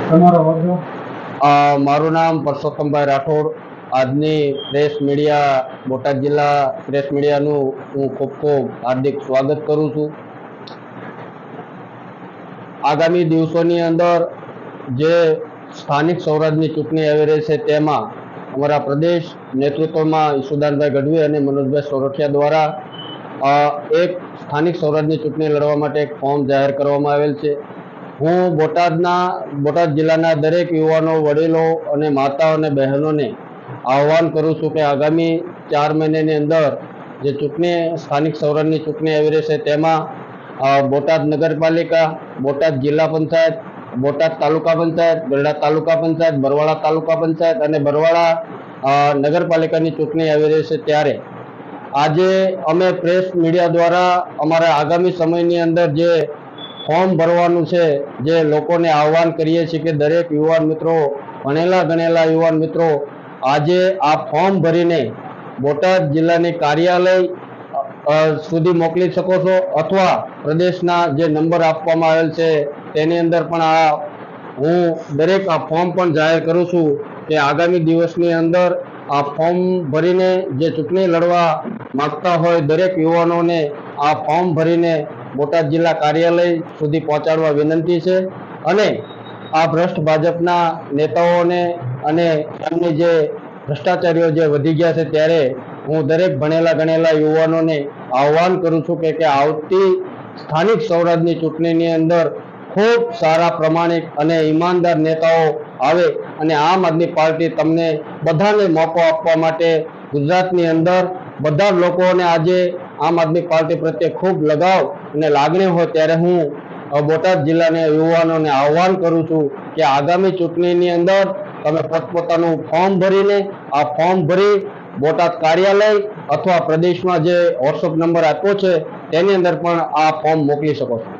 તમારો હોદ્દો? મારું નામ પરસોત્તમભાઈ રાઠોડ. આજની પ્રેસ મીડિયા, બોટાદ જિલ્લા પ્રેસ મીડિયાનું હું ખૂબ ખૂબ હાર્દિક સ્વાગત કરું છું. આગામી દિવસોની અંદર જે સ્થાનિક સ્વરાજની ચૂંટણી આવી રહી છે તેમાં અમારા પ્રદેશ નેતૃત્વમાં ઈશુદાનભાઈ ગઢવી અને મનોજભાઈ સોરઠિયા દ્વારા એક સ્થાનિક સ્વરાજની ચૂંટણી લડવા માટે એક ફોર્મ જાહેર કરવામાં આવેલ છે. હું બોટાદ જિલ્લાના દરેક યુવાનો, વડીલો અને માતાઓ અને બહેનોને આહ્વાન કરું છું કે આગામી 4 મહિનાની અંદર જે ચૂંટણી સ્થાનિક સ્વરાજની ચૂંટણી આવી રહી છે તેમાં બોટાદ નગરપાલિકા, બોટાદ જિલ્લા પંચાયત, બોટાદ તાલુકા પંચાયત, ગરડા તાલુકા પંચાયત, બરવાળા તાલુકા પંચાયત અને બરવાળા નગરપાલિકાની ચૂંટણી આવી રહી છે. ત્યારે આજે અમે પ્રેસ મીડિયા દ્વારા અમારા આગામી સમયની અંદર જે ફોર્મ ભરવાનું છે, જે લોકોને આહ્વાન કરીએ છીએ કે દરેક યુવાન મિત્રો, ભણેલા ગણેલા યુવાન મિત્રો આજે આ ફોર્મ ભરીને બોટાદ જિલ્લાની કાર્યાલય સુધી મોકલી શકો છો, અથવા પ્રદેશના જે નંબર આપવામાં આવેલ છે તેની અંદર પણ હું દરેક આ ફોર્મ પણ જાહેર કરું છું કે આગામી દિવસની અંદર આ ફોર્મ ભરીને જે ચૂંટણી લડવા માંગતા હોય દરેક યુવાનોને આ ફોર્મ ભરીને બોટાદ જિલ્લા કાર્યાલય સુધી પહોંચાડવા વિનંતી છે. અને આ ભ્રષ્ટ ભાજપના નેતાઓને અને એમની જે ભ્રષ્ટાચારીઓ જે વધી ગયા છે, ત્યારે હું દરેક ભણેલા ગણેલા યુવાનોને આહ્વાન કરું છું કે આવતી સ્થાનિક સ્વરાજની ચૂંટણીની અંદર ખૂબ સારા, પ્રમાણિક અને ઈમાનદાર નેતાઓ આવે અને આમ આદમી પાર્ટી તમને બધાને મોકો આપવા માટે ગુજરાતની અંદર બધા લોકોને આજે આમ આદમી પાર્ટી પ્રત્યે ખૂબ લગાવ અને લાગણી હોય, ત્યારે હું બોટાદ જિલ્લાના યુવાનોને આહ્વાન કરું છું કે આગામી ચૂંટણીની અંદર તમે પોતપોતાનું ફોર્મ ભરીને આ ફોર્મ ભરી બોટાદ કાર્યાલય અથવા પ્રદેશમાં જે વોટ્સઅપ નંબર આપ્યો છે તેની અંદર પણ આ ફોર્મ મોકલી શકો છો.